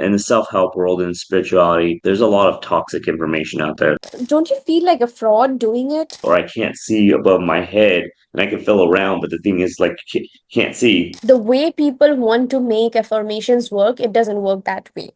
In the self-help world and spirituality, there's a lot of toxic information out there. Don't you feel like a fraud doing it? Or I can't see above my head and I can feel around, but the thing is, like, can't see. The way people want to make affirmations work, it doesn't work that way.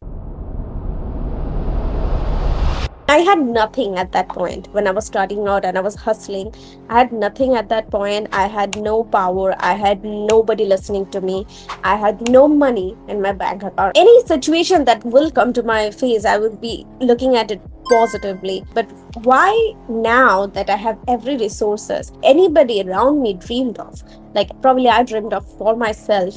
I had nothing at that point when I was starting out and I was hustling. I had nothing at that point. I had no power. I had nobody listening to me. I had no money in my bank account. Any situation that will come to my face, I would be looking at it positively. But why now that I have every resources anybody around me dreamed of? Like probably I dreamed of for myself.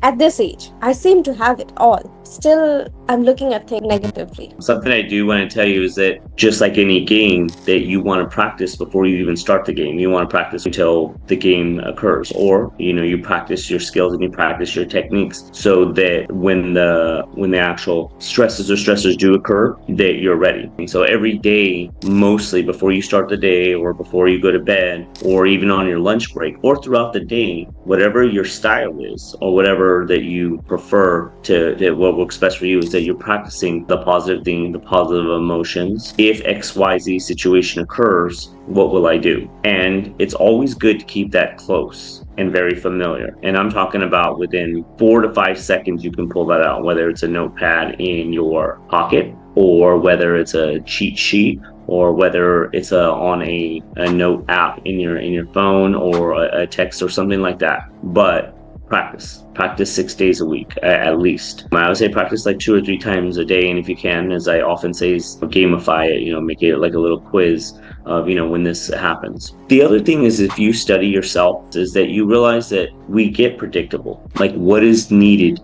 At this age, I seem to have it all. Still, I'm looking at things negatively. Something I do want to tell you is that just like any game, that you want to practice before you even start the game. You want to practice until the game occurs, or you practice your skills and you practice your techniques so that when the actual stresses or stressors do occur, that you're ready. And so every day, mostly before you start the day or before you go to bed or even on your lunch break or throughout the day, whatever your style is or whatever that you prefer to what works best for you, is that you're practicing the positive thing, the positive emotions. If XYZ situation occurs, what will I do? And it's always good to keep that close and very familiar. And I'm talking about within 4 to 5 seconds, you can pull that out, whether it's a notepad in your pocket or whether it's a cheat sheet or whether it's on a note app in your phone or a text or something like that. But practice 6 days a week at least. I would say practice like 2 or 3 times a day, and if you can, as I often say, gamify it, make it like a little quiz of when this happens. The other thing is, if you study yourself, is that you realize that we get predictable, like what is needed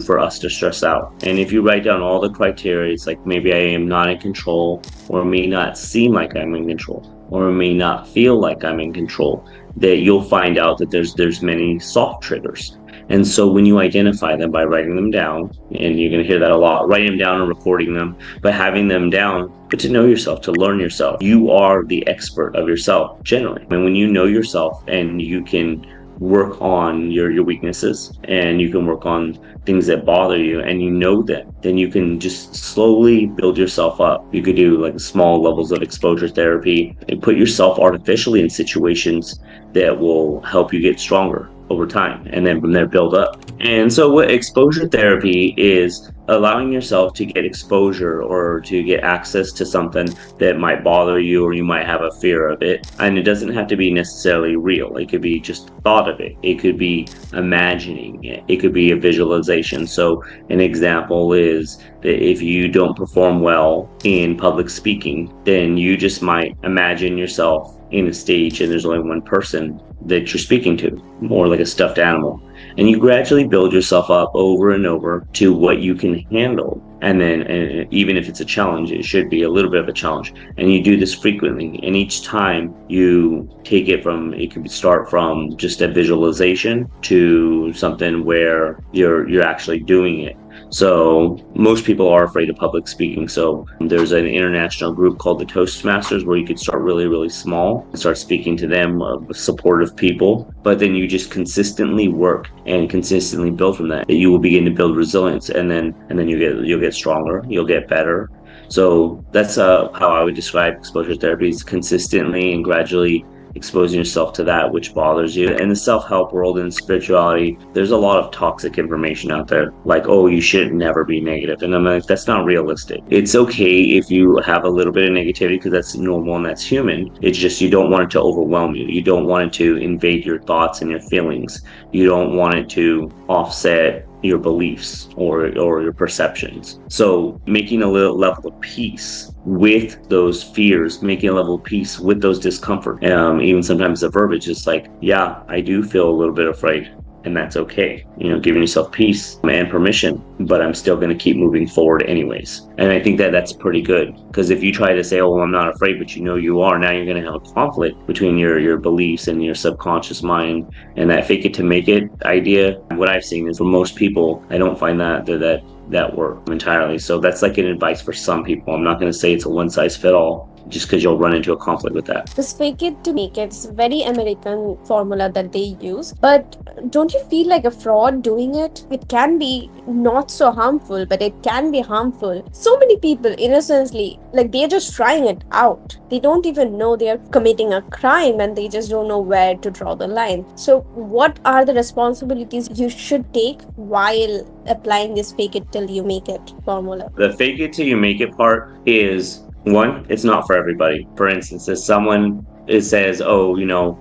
for us to stress out. And if you write down all the criteria, it's like maybe I am not in control, or may not seem like I'm in control, or may not feel like I'm in control, that you'll find out that there's many soft triggers. And so when you identify them by writing them down, and you're going to hear that a lot, writing them down and recording them, but having them down, but to know yourself, to learn yourself. You are the expert of yourself generally. And when you know yourself and you can work on your weaknesses and you can work on things that bother you and you know them, then you can just slowly build yourself up. You could do like small levels of exposure therapy and put yourself artificially in situations that will help you get stronger over time, and then from there build up. And so what exposure therapy is, allowing yourself to get exposure or to get access to something that might bother you or you might have a fear of it. And it doesn't have to be necessarily real. It could be just thought of it. It could be imagining it. It could be a visualization. So an example is that if you don't perform well in public speaking, then you just might imagine yourself in a stage and there's only one person that you're speaking to, more like a stuffed animal. And you gradually build yourself up over and over to what you can handle. And then even if it's a challenge, it should be a little bit of a challenge. And you do this frequently. And each time you take it could start from just a visualization to something where you're actually doing it. So most people are afraid of public speaking. So there's an international group called the Toastmasters where you could start really, really small and start speaking to them, supportive people. But then you just consistently work and consistently build from that. You will begin to build resilience, and then you'll get stronger, you'll get better. So that's how I would describe exposure therapy: is consistently and gradually exposing yourself to that which bothers you. In the self-help world and spirituality, there's a lot of toxic information out there, like, oh, you should never be negative. And I'm like, that's not realistic. It's okay if you have a little bit of negativity, because that's normal and that's human. It's just you don't want it to overwhelm you. You don't want it to invade your thoughts and your feelings. You don't want it to offset your beliefs or your perceptions. So making a little level of peace with those fears, making a level of peace with those discomfort. Even sometimes the verbiage is like, yeah, I do feel a little bit afraid, and that's okay. Giving yourself peace and permission, but I'm still going to keep moving forward anyways. And I think that that's pretty good, because if you try to say, oh, well, I'm not afraid, but you are, now you're going to have a conflict between your beliefs and your subconscious mind. And that fake it to make it idea, what I've seen is, for most people, I don't find that work entirely. So that's like an advice for some people. I'm not going to say it's a one size fit all. just because you'll run into a conflict with that. This fake it to make it is a very American formula that they use. But don't you feel like a fraud doing it? It can be not so harmful, but it can be harmful. So many people innocently, like they're just trying it out. They don't even know they're committing a crime and they just don't know where to draw the line. So, what are the responsibilities you should take while applying this fake it till you make it formula? The fake it till you make it part is one, it's not for everybody. For instance, if someone it says, oh,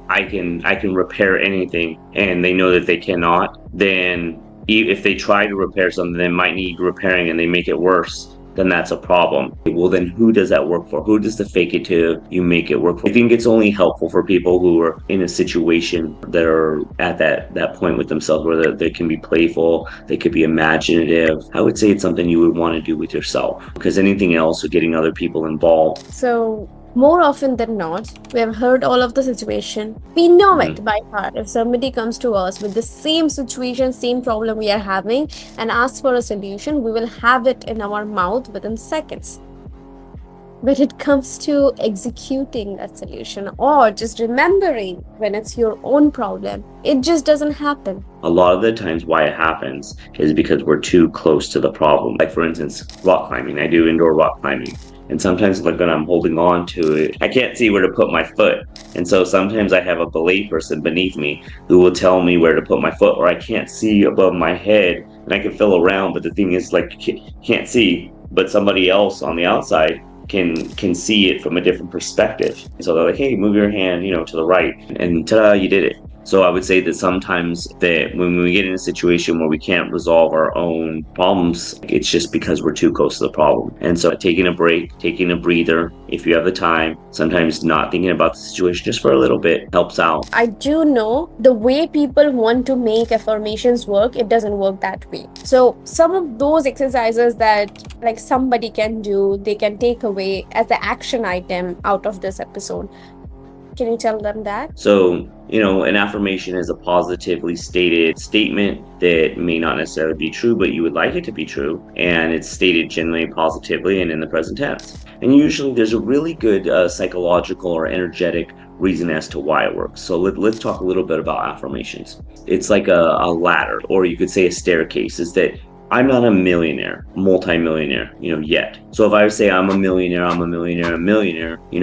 I can repair anything, and they know that they cannot, then if they try to repair something that might need repairing and they make it worse, then that's a problem. Well, then who does that work for? Who does the fake it till you make it work for? I think it's only helpful for people who are in a situation that are at that point with themselves where they can be playful, they could be imaginative. I would say it's something you would want to do with yourself, because anything else or getting other people involved. So, more often than not, we have heard all of the situation. We know it by heart. If somebody comes to us with the same situation, same problem we are having, and asks for a solution, we will have it in our mouth within seconds. When it comes to executing that solution or just remembering when it's your own problem, it just doesn't happen. A lot of the times why it happens is because we're too close to the problem. Like, for instance, rock climbing. I do indoor rock climbing. And sometimes, like, when I'm holding on to it, I can't see where to put my foot. And so sometimes I have a belay person beneath me who will tell me where to put my foot, or I can't see above my head and I can feel around. But the thing is, like, you can't see, but somebody else on the outside can see it from a different perspective. So they're like, hey, move your hand, to the right, and ta-da, you did it. So I would say that sometimes that when we get in a situation where we can't resolve our own problems, it's just because we're too close to the problem. And so taking a break, taking a breather, if you have the time, sometimes not thinking about the situation just for a little bit helps out. I do know the way people want to make affirmations work, it doesn't work that way. So some of those exercises that like somebody can do, they can take away as an action item out of this episode. Can you tell them that? So, an affirmation is a positively stated statement that may not necessarily be true, but you would like it to be true. And it's stated generally positively and in the present tense. And usually there's a really good psychological or energetic reason as to why it works. So let's talk a little bit about affirmations. It's like a ladder, or you could say a staircase, is that I'm not a millionaire, multi-millionaire, yet. So if I say I'm a millionaire,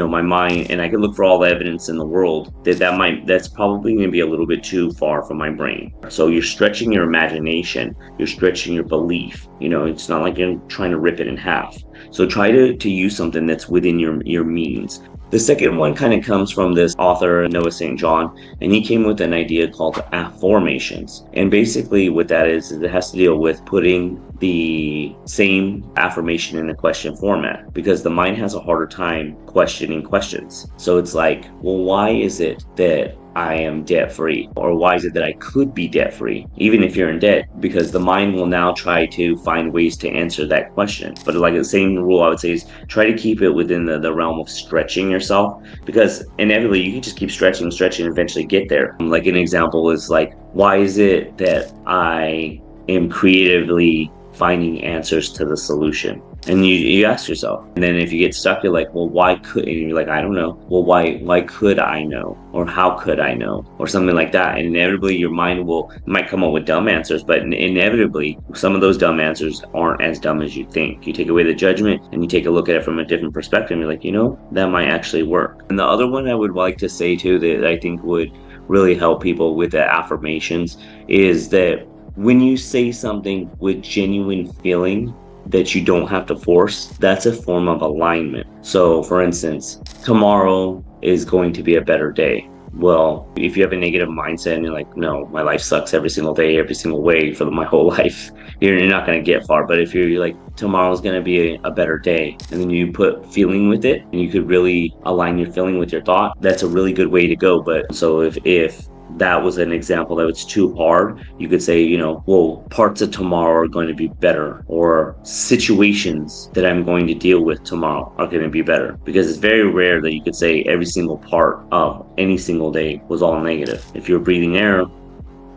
my mind, and I can look for all the evidence in the world that's probably going to be a little bit too far from my brain. So you're stretching your imagination, you're stretching your belief. It's not like you're trying to rip it in half. So try to use something that's within your means. The second one kind of comes from this author, Noah St. John, and he came with an idea called Affirmations. And basically what that is it has to deal with putting the same affirmation in a question format, because the mind has a harder time questioning questions. So it's like, well, why is it that I am debt free? Or why is it that I could be debt free, even if you're in debt? Because the mind will now try to find ways to answer that question. But like the same rule I would say is try to keep it within the realm of stretching yourself, because inevitably you can just keep stretching and eventually get there. Like an example is like, why is it that I am creatively finding answers to the solution? And you ask yourself, and then if you get stuck, you're like, well, why could, and you're like, I don't know. Well, why could I know? Or how could I know? Or something like that. And inevitably your mind might come up with dumb answers, but inevitably some of those dumb answers aren't as dumb as you think. You take away the judgment and you take a look at it from a different perspective, and you're like, that might actually work. And the other one I would like to say too, that I think would really help people with the affirmations, is that when you say something with genuine feeling that you don't have to force, that's a form of alignment. So for instance, tomorrow is going to be a better day. Well, if you have a negative mindset and you're like, no, my life sucks every single day, every single way for my whole life, you're not going to get far. But if you're like, tomorrow's going to be a better day, and then you put feeling with it, and you could really align your feeling with your thought, that's a really good way to go. But so if that was an example that was too hard, you could say, well, parts of tomorrow are going to be better, or situations that I'm going to deal with tomorrow are going to be better. Because it's very rare that you could say every single part of any single day was all negative. If you're breathing air,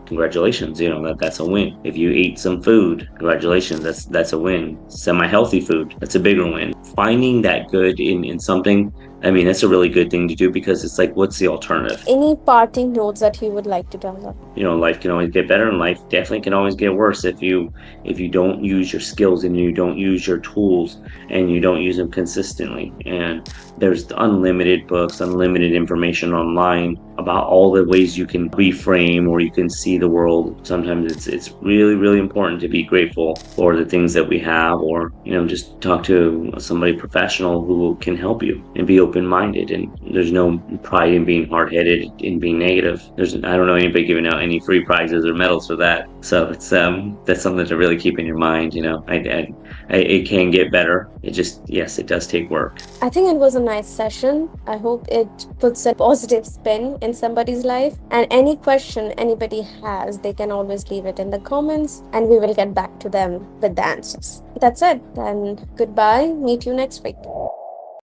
congratulations, that's a win. If you ate some food, congratulations, that's a win. Semi-healthy food, that's a bigger win. finding that good in something, I mean, that's a really good thing to do, because it's like, what's the alternative? Any parting notes that you would like to tell them? Life can always get better, and life definitely can always get worse if you don't use your skills and you don't use your tools and you don't use them consistently. And there's unlimited books, unlimited information online about all the ways you can reframe or you can see the world. Sometimes it's really, really important to be grateful for the things that we have, or just talk to somebody professional who can help you, and be open-minded. And there's no pride in being hard-headed, in being negative. I don't know anybody giving out any free prizes or medals for that. So it's that's something to really keep in your mind. It can get better. Yes, it does take work. I think it was a nice session. I hope it puts a positive spin in somebody's life. And any question anybody has, they can always leave it in the comments and we will get back to them with the answers. That's it. Then goodbye. Meet you next week.